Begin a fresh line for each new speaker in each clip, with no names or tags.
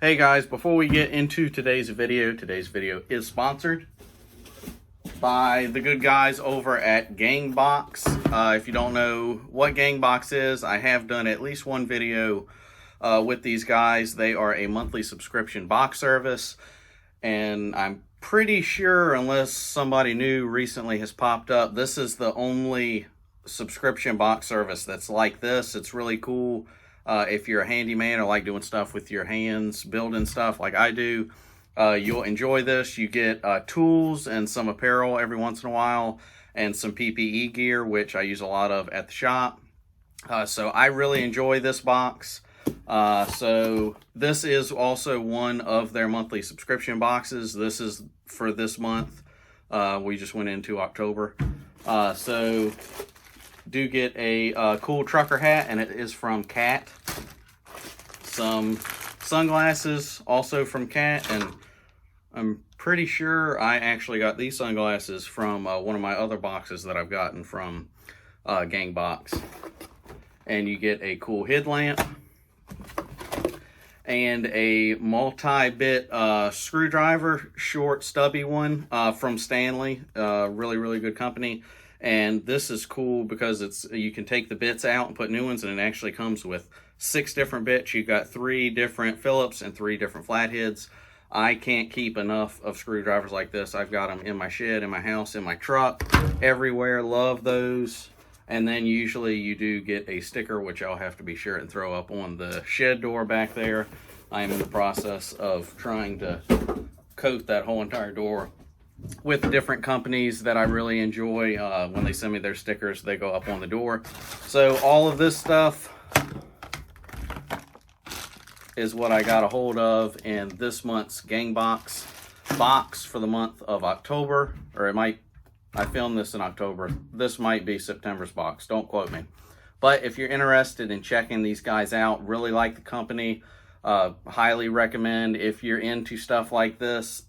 Hey guys, before we get into today's video is sponsored by the good guys over at Gangbox. If you don't know what Gangbox is, I have done at least one video with these guys. They are a monthly subscription box service, and I'm pretty sure, unless somebody new recently has popped up, this is the only subscription box service that's like this. It's really cool. If you're a handyman or like doing stuff with your hands, building stuff like I do, you'll enjoy this. You get tools and some apparel every once in a while, and some PPE gear, which I use a lot of at the shop. So I really enjoy this box. So this is also one of their monthly subscription boxes. This is for this month. We just went into October. So do get a cool trucker hat, and it is from Cat. Some sunglasses also from Cat, and I'm pretty sure I actually got these sunglasses from one of my other boxes that I've gotten from Gangbox. And you get a cool headlamp and a multi-bit screwdriver, short stubby one from Stanley. Really good company. And this is cool because you can take the bits out and put new ones, and it actually comes with 6 different bits. You got 3 different Phillips and 3 different flatheads. I can't keep enough of screwdrivers like this. I've got them in my shed, in my house, in my truck, everywhere. Love those. And then usually you do get a sticker, which I'll have to be sure and throw up on the shed door back there. I am in the process of trying to coat that whole entire door with different companies that I really enjoy. When they send me their stickers, they go up on the door. So all of this stuff is what I got a hold of in this month's Gangbox box for the month of October. Or I filmed this in October. This might be September's box. Don't quote me. But if you're interested in checking these guys out, really like the company, highly recommend. If you're into stuff like this,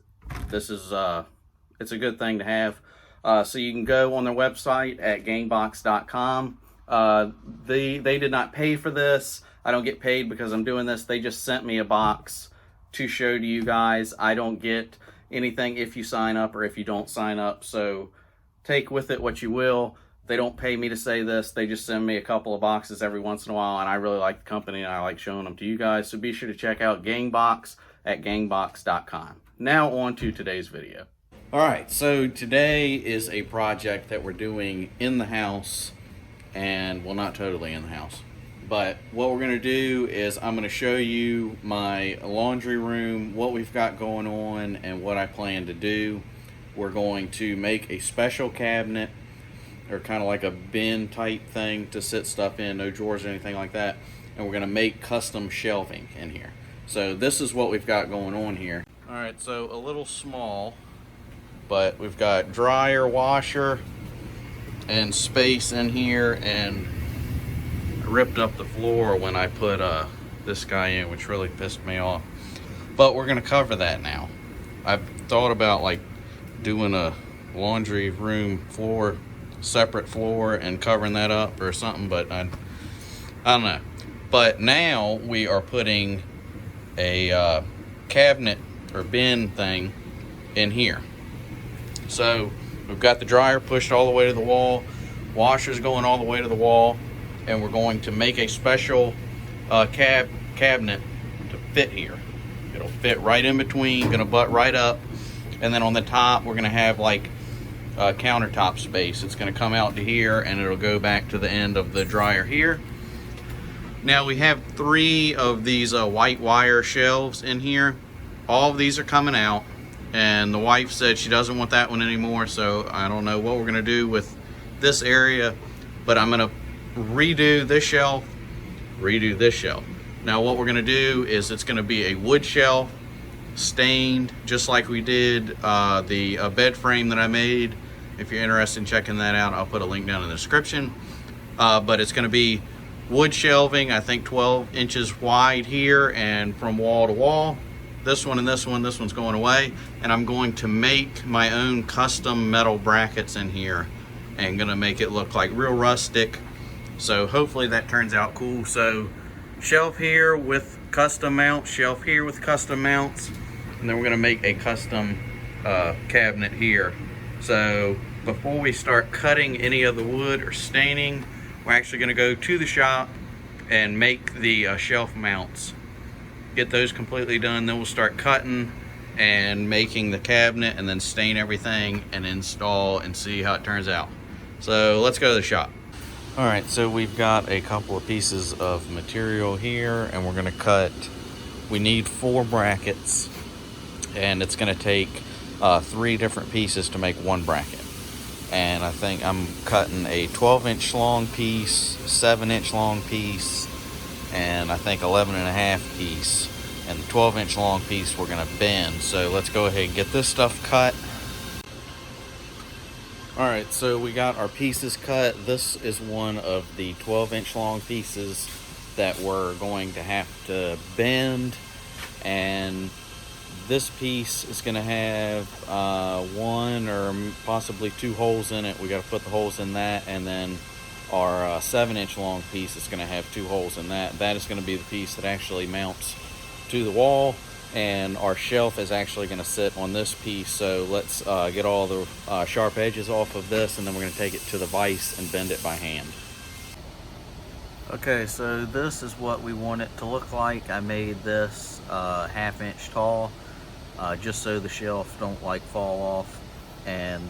it's a good thing to have. So you can go on their website at gangbox.com. They did not pay for this. I don't get paid because I'm doing this. They just sent me a box to show to you guys. I don't get anything if you sign up or if you don't sign up. So take with it what you will. They don't pay me to say this. They just send me a couple of boxes every once in a while, and I really like the company, and I like showing them to you guys. So be sure to check out Gangbox at gangbox.com. Now on to today's video. Alright, so today is a project that we're doing in the house, and well, not totally in the house, but what we're going to do is I'm going to show you my laundry room, what we've got going on, and what I plan to do. We're going to make a special cabinet, or kind of like a bin type thing to sit stuff in, no drawers or anything like that, and we're going to make custom shelving in here. So this is what we've got going on here. Alright, so a little small, but we've got dryer, washer, and space in here, and I ripped up the floor when I put this guy in, which really pissed me off. But we're gonna cover that now. I've thought about like doing a laundry room floor, separate floor, and covering that up or something, but I don't know. But now we are putting a cabinet or bin thing in here. So we've got the dryer pushed all the way to the wall, washer's going all the way to the wall, and we're going to make a special cabinet to fit here. It'll fit right in between, gonna butt right up, and then on the top we're gonna have like countertop space. It's gonna come out to here, and it'll go back to the end of the dryer here. Now we have 3 of these white wire shelves in here. All of these are coming out, and the wife said she doesn't want that one anymore, so I don't know what we're gonna do with this area, but I'm gonna redo this shelf, redo this shelf. Now what we're gonna do is it's gonna be a wood shelf, stained, just like we did the bed frame that I made. If you're interested in checking that out, I'll put a link down in the description. But it's gonna be wood shelving, I think 12 inches wide here, and from wall to wall. This one and this one's going away, and I'm going to make my own custom metal brackets in here and gonna make it look like real rustic. So hopefully that turns out cool. So shelf here with custom mount, shelf here with custom mounts, and then we're gonna make a custom cabinet here. So before we start cutting any of the wood or staining, we're actually gonna go to the shop and make the shelf mounts. Get those completely done, then we'll start cutting and making the cabinet, and then stain everything and install and see how it turns out. So let's go to the shop. All right, so we've got a couple of pieces of material here, and we're gonna cut. We need 4 brackets, and it's gonna take 3 different pieces to make 1 bracket. And I think I'm cutting a 12-inch long piece, 7-inch long piece, and I think 11.5 piece. And the 12-inch long piece we're gonna bend. So let's go ahead and get this stuff cut. All right, so we got our pieces cut. This is one of the 12-inch long pieces that we're going to have to bend, and this piece is going to have 1 or possibly 2 holes in it. We got to put the holes in that, and then our 7-inch long piece is going to have 2 holes in that. That is going to be the piece that actually mounts to the wall, and our shelf is actually going to sit on this piece. So let's get all the sharp edges off of this, and then we're going to take it to the vise and bend it by hand. Okay, so this is what we want it to look like. I made this 1/2 inch tall, just so the shelf don't like fall off. And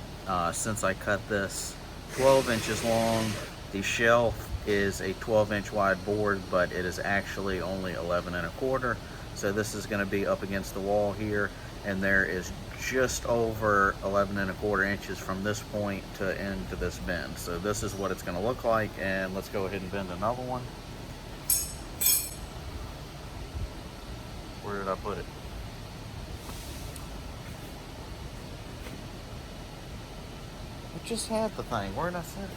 since I cut this 12 inches long, the shelf is a 12-inch wide board, but it is actually only 11.25. So this is going to be up against the wall here, and there is just over 11.25 inches from this point to end to this bend. So this is what it's going to look like, and let's go ahead and bend another one. Where did I put it? I just had the thing. Where did I set it?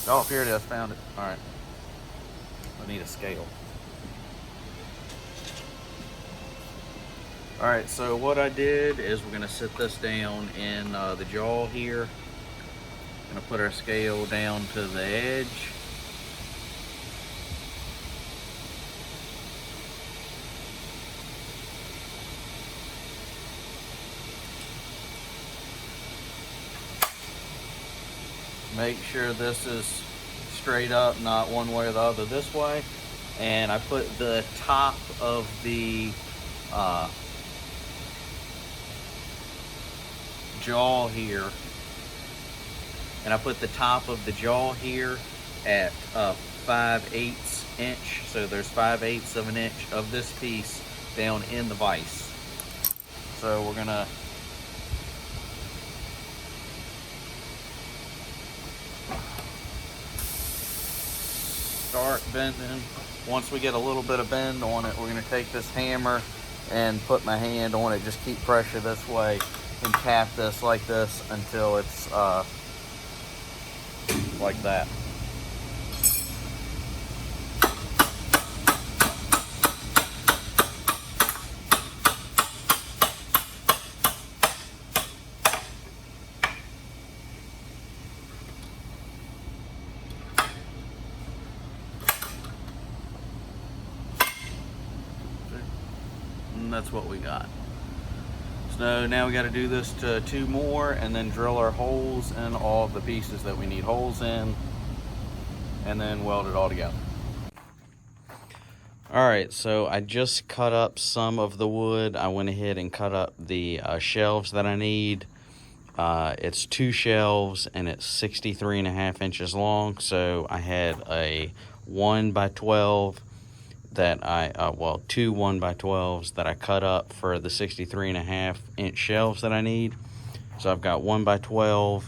Oh, here it is, found it. All right, I need a scale. All right, so what I did is we're gonna sit this down in the jaw here. Gonna put our scale down to the edge. Make sure this is straight up, not one way or the other this way. And I put the top of the jaw here, and I put the top of the jaw here at 5/8 inch. So there's 5/8 of an inch of this piece down in the vise. So we're gonna start bending. Once we get a little bit of bend on it, we're going to take this hammer and put my hand on it. Just keep pressure this way and tap this like this until it's like that. And that's what we got. So now we got to do this to 2 more, and then drill our holes in all of the pieces that we need holes in, and then weld it all together. All right, so I just cut up some of the wood. I went ahead and cut up the shelves that I need. It's 2 shelves, and it's 63.5 inches long. So I had a 1x12 that I, 2 1x12s that I cut up for the 63.5 inch shelves that I need. So I've got 1x12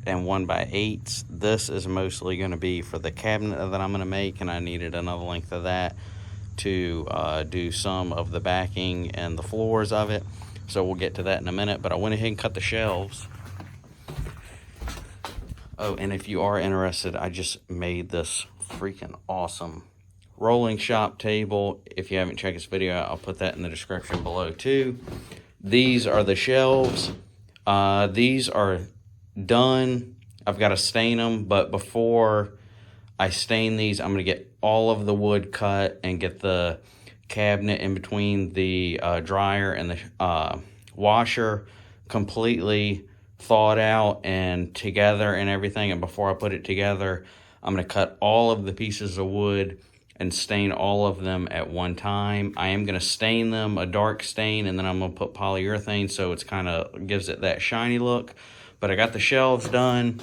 and 1x8s. This is mostly going to be for the cabinet that I'm going to make, and I needed another length of that to do some of the backing and the floors of it. So we'll get to that in a minute, but I went ahead and cut the shelves. Oh, and if you are interested, I just made this freaking awesome rolling shop table. If you haven't checked this video out, I'll put that in the description below too. These are the shelves. These are done. I've got to stain them, but before I stain these, I'm going to get all of the wood cut and get the cabinet in between the dryer and the washer completely thawed out and together and everything. And before I put it together, I'm going to cut all of the pieces of wood and stain all of them at one time. I am going to stain them a dark stain, and then I'm going to put polyurethane so it's kind of gives it that shiny look. But I got the shelves done.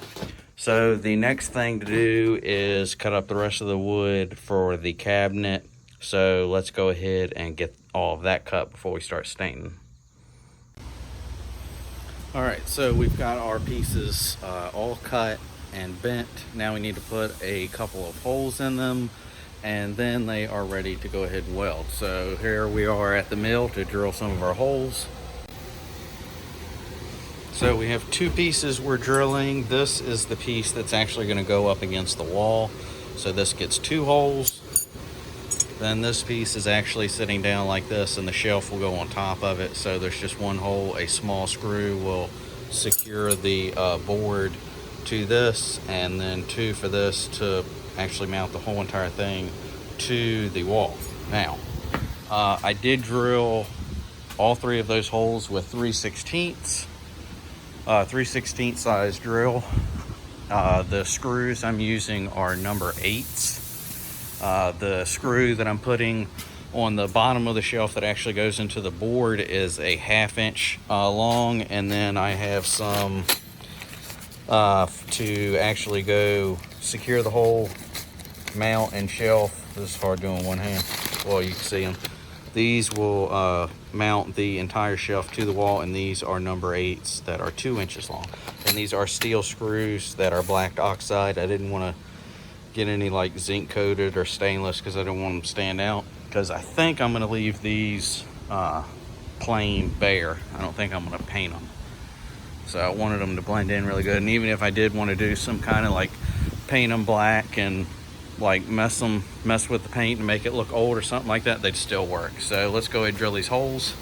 So the next thing to do is cut up the rest of the wood for the cabinet. So let's go ahead and get all of that cut before we start staining. All right, so we've got our pieces all cut and bent. Now we need to put a couple of holes in them, and then they are ready to go ahead and weld. So here we are at the mill to drill some of our holes. So we have two pieces we're drilling. This is the piece that's actually going to go up against the wall. So this gets two holes. Then this piece is actually sitting down like this, and the shelf will go on top of it. So there's just one hole. A small screw will secure the board to this, and then two for this to actually mount the whole entire thing to the wall. Now, I did drill all three of those holes with 3/16 size drill. The screws I'm using are number 8s. The screw that I'm putting on the bottom of the shelf that actually goes into the board is a 1/2 inch long, and then I have some to actually go secure the whole mount and shelf. This is hard doing one hand. Well, you can see them. These will mount the entire shelf to the wall, and these are number 8s that are 2 inches long. And these are steel screws that are black oxide. I didn't want to get any like zinc coated or stainless because I don't want them to stand out, because I think I'm going to leave these plain bare. I don't think I'm going to paint them. So I wanted them to blend in really good. And even if I did want to do some kind of like paint them black and like mess with the paint and make it look old or something like that, they'd still work. So let's go ahead and drill these holes.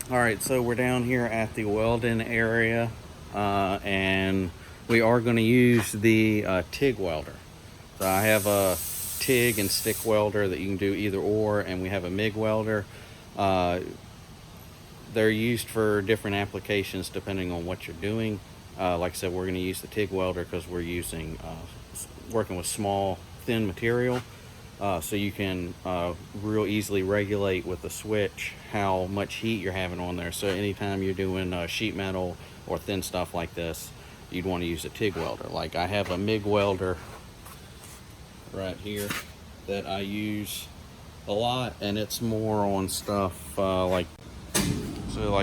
All right, so we're down here at the welding area, and we are going to use the TIG welder. So I have a TIG and stick welder that you can do either or, and we have a MIG welder. They're used for different applications depending on what you're doing. Like I said, we're going to use the TIG welder because we're using working with small, thin material. So you can real easily regulate with the switch how much heat you're having on there. So anytime you're doing sheet metal or thin stuff like this, you'd want to use a TIG welder. Like I have a MIG welder right here that I use a lot, and it's more on stuff like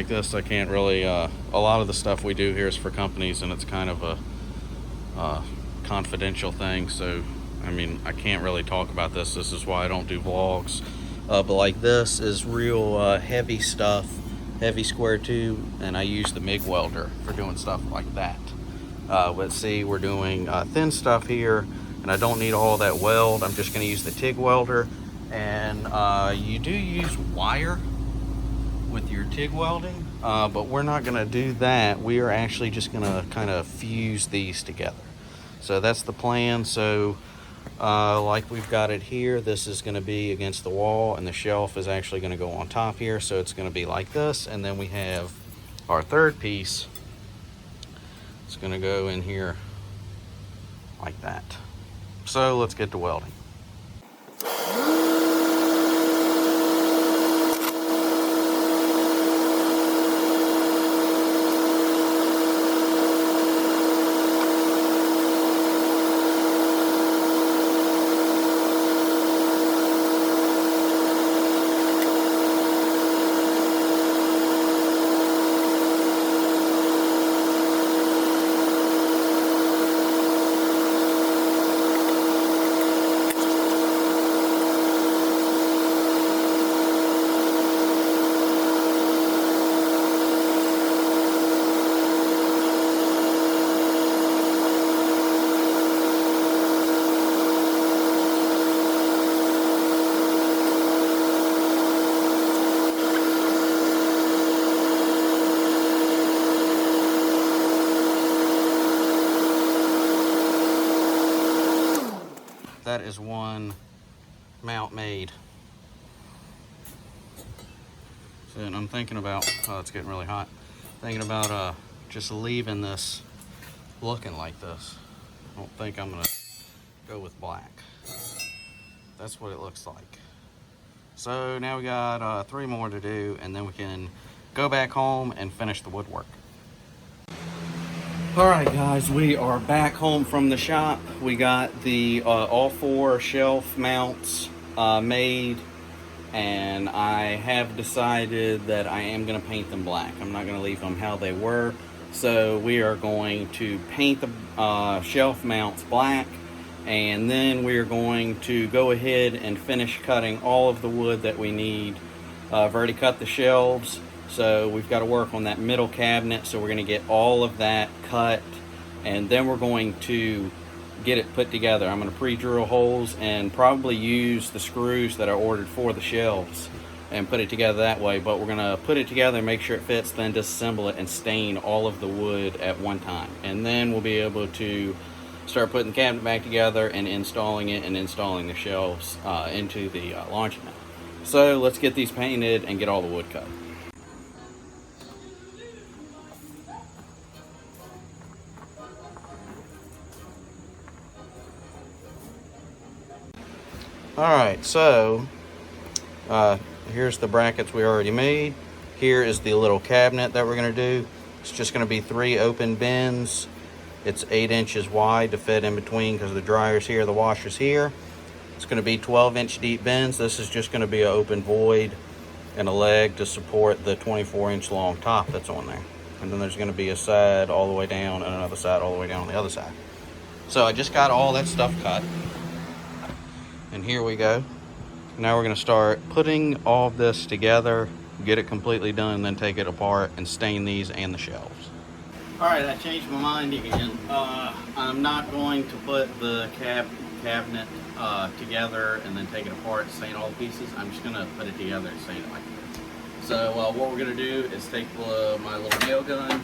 this. I can't really a lot of the stuff we do here is for companies, and it's kind of a confidential thing, so I mean, I can't really talk about this. This is why I don't do vlogs. But like this is real heavy stuff, heavy square tube, and I use the MIG welder for doing stuff like that. Let's see, we're doing thin stuff here, and I don't need all that weld. I'm just going to use the TIG welder. And you do use wire with your TIG welding, but we're not going to do that. We are actually just going to kind of fuse these together. So that's the plan. So like we've got it here. This is going to be against the wall, and the shelf is actually going to go on top here, so it's going to be like this. And then we have our third piece. It's going to go in here like that. So let's get to welding. That is one mount made. So, and I'm thinking about, oh, it's getting really hot. Thinking about just leaving this looking like this. I don't think I'm gonna go with black. That's what it looks like. So now we got 3 more to do, and then we can go back home and finish the woodwork. All right, guys, we are back home from the shop. We got the all 4 shelf mounts made, and I have decided that I am going to paint them black. I'm not going to leave them how they were. So we are going to paint the shelf mounts black, and then we are going to go ahead and finish cutting all of the wood that we need. I've already cut the shelves. So we've got to work on that middle cabinet, so we're going to get all of that cut, and then we're going to get it put together. I'm going to pre-drill holes and probably use the screws that I ordered for the shelves and put it together that way, but we're going to put it together and make sure it fits, then disassemble it and stain all of the wood at one time. And then we'll be able to start putting the cabinet back together and installing it and installing the shelves into the laundromat. So let's get these painted and get all the wood cut. Alright, so here's the brackets we already made. Here is the little cabinet that we're going to do. It's just going to be 3 open bins. It's 8 inches wide to fit in between because the dryer's here, the washer's here. It's going to be 12-inch deep bins. This is just going to be an open void and a leg to support the 24-inch long top that's on there. And then there's going to be a side all the way down and another side all the way down on the other side. So I just got all that stuff cut. And here we go. Now we're going to start putting all of this together, get it completely done, and then take it apart and stain these and the shelves. Alright, I changed my mind again. I'm not going to put the cabinet together and then take it apart and stain all the pieces. I'm just going to put it together and stain it like this. So what we're going to do is take my little nail gun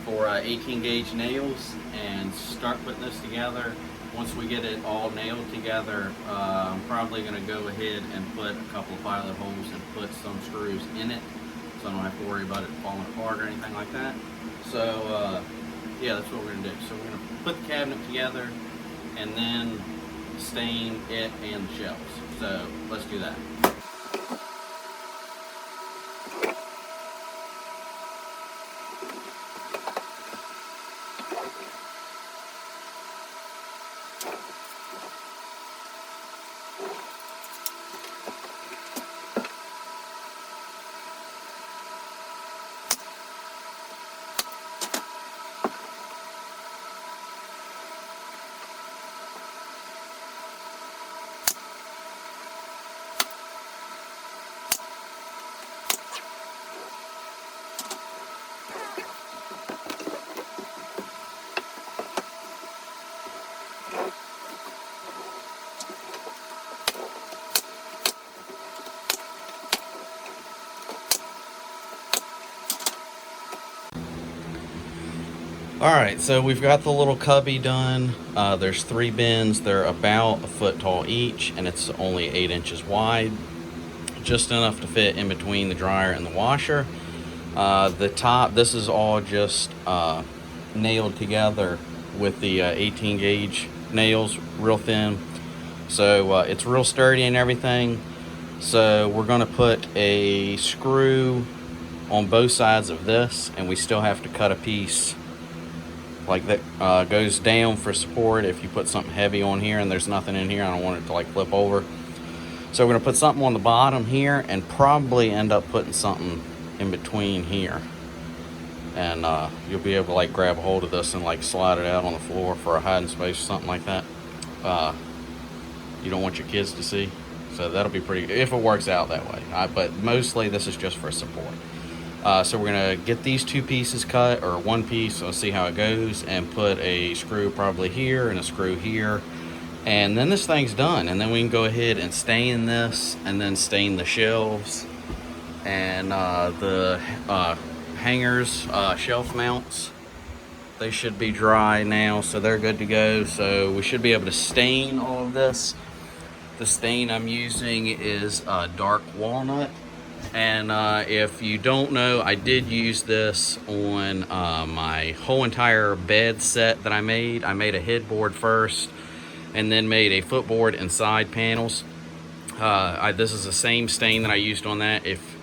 for 18 gauge nails and start putting this together. Once we get it all nailed together, I'm probably going to go ahead and put a couple of pilot holes and put some screws in it, so I don't have to worry about it falling apart or anything like that. So yeah, that's what we're going to do. So we're going to put the cabinet together and then stain it and the shelves. So let's do that. All right, so we've got the little cubby done. There's 3 bins. They're about a foot tall each, and it's only 8 inches wide, just enough to fit in between the dryer and the washer. The top, this is all just nailed together with the 18 gauge nails, real thin. So it's real sturdy and everything. So we're gonna put a screw on both sides of this, and we still have to cut a piece like that goes down for support. If you put something heavy on here and there's nothing in here, I don't want it to like flip over. So we're gonna put something on the bottom here and probably end up putting something in between here. And you'll be able to like grab a hold of this and like slide it out on the floor for a hiding space or something like that. You don't want your kids to see. So that'll be pretty good if it works out that way. But mostly this is just for support. So we're gonna get these 2 pieces cut, or 1 piece, so let's see how it goes, and put a screw probably here and a screw here. And then this thing's done. And then we can go ahead and stain this, and then stain the shelves and the hangers, shelf mounts. They should be dry now, so they're good to go. So we should be able to stain all of this. The stain I'm using is dark walnut. And if you don't know, I did use this on my whole entire bed set that I made. I made a headboard first and then made a footboard and side panels. This is the same stain that I used on that. If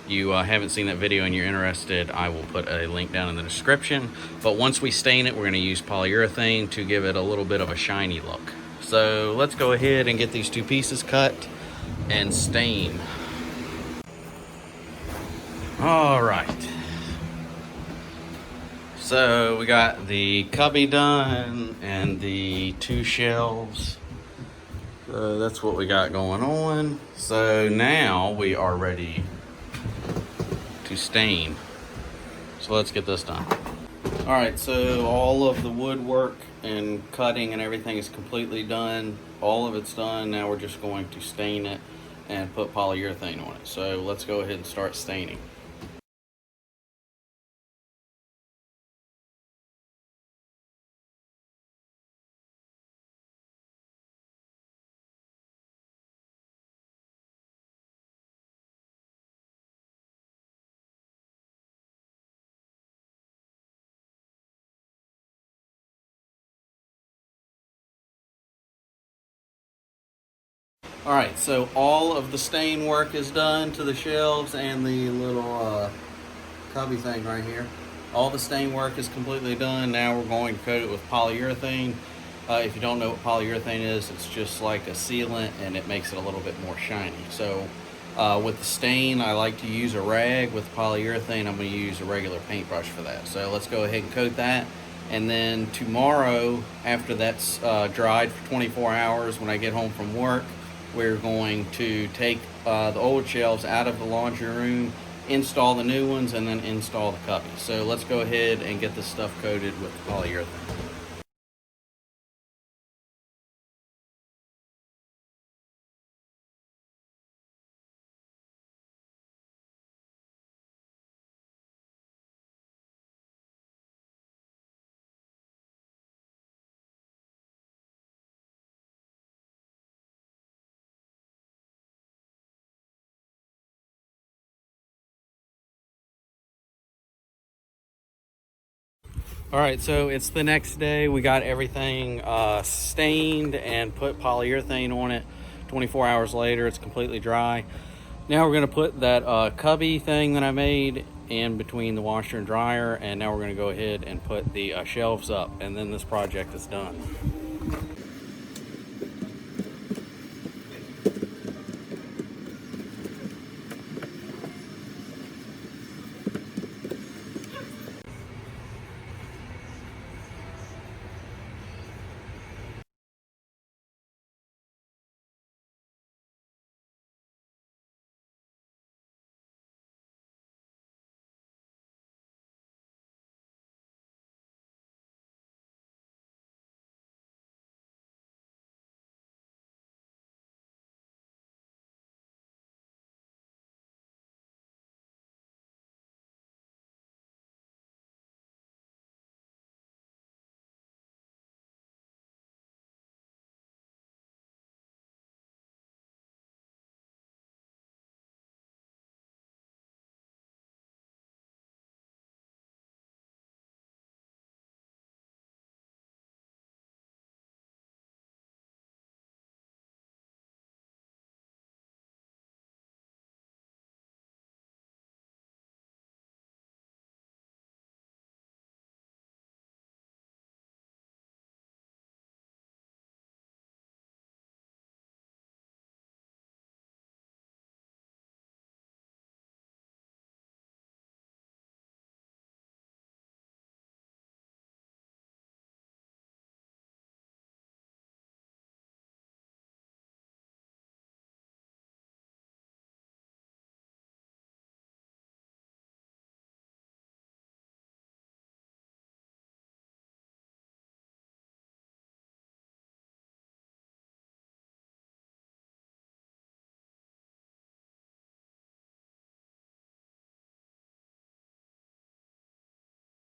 you haven't seen that video and you're interested, I will put a link down in the description. But once we stain it, we're going to use polyurethane to give it a little bit of a shiny look. So let's go ahead and get these 2 pieces cut and stain. All right. So we got the cubby done and the 2 shelves. So that's what we got going on. So now we are ready to stain. So let's get this done. All right, so all of the woodwork and cutting and everything is completely done. All of it's done. Now we're just going to stain it and put polyurethane on it. So let's go ahead and start staining. All right, so all of the stain work is done to the shelves and the little cubby thing right here. All the stain work is completely done. Now we're going to coat it with polyurethane. If you don't know what polyurethane is, it's just like a sealant and it makes it a little bit more shiny. So with the stain, I like to use a rag. With polyurethane, I'm going to use a regular paintbrush for that. So let's go ahead and coat that. And then tomorrow, after that's dried for 24 hours, when I get home from work, we're going to take the old shelves out of the laundry room, install the new ones, and then install the cubby. So let's go ahead and get this stuff coated with polyurethane. All right, so it's the next day. We got everything stained and put polyurethane on it. 24 hours later, it's completely dry. Now we're gonna put that cubby thing that I made in between the washer and dryer, and now we're gonna go ahead and put the shelves up, and then this project is done.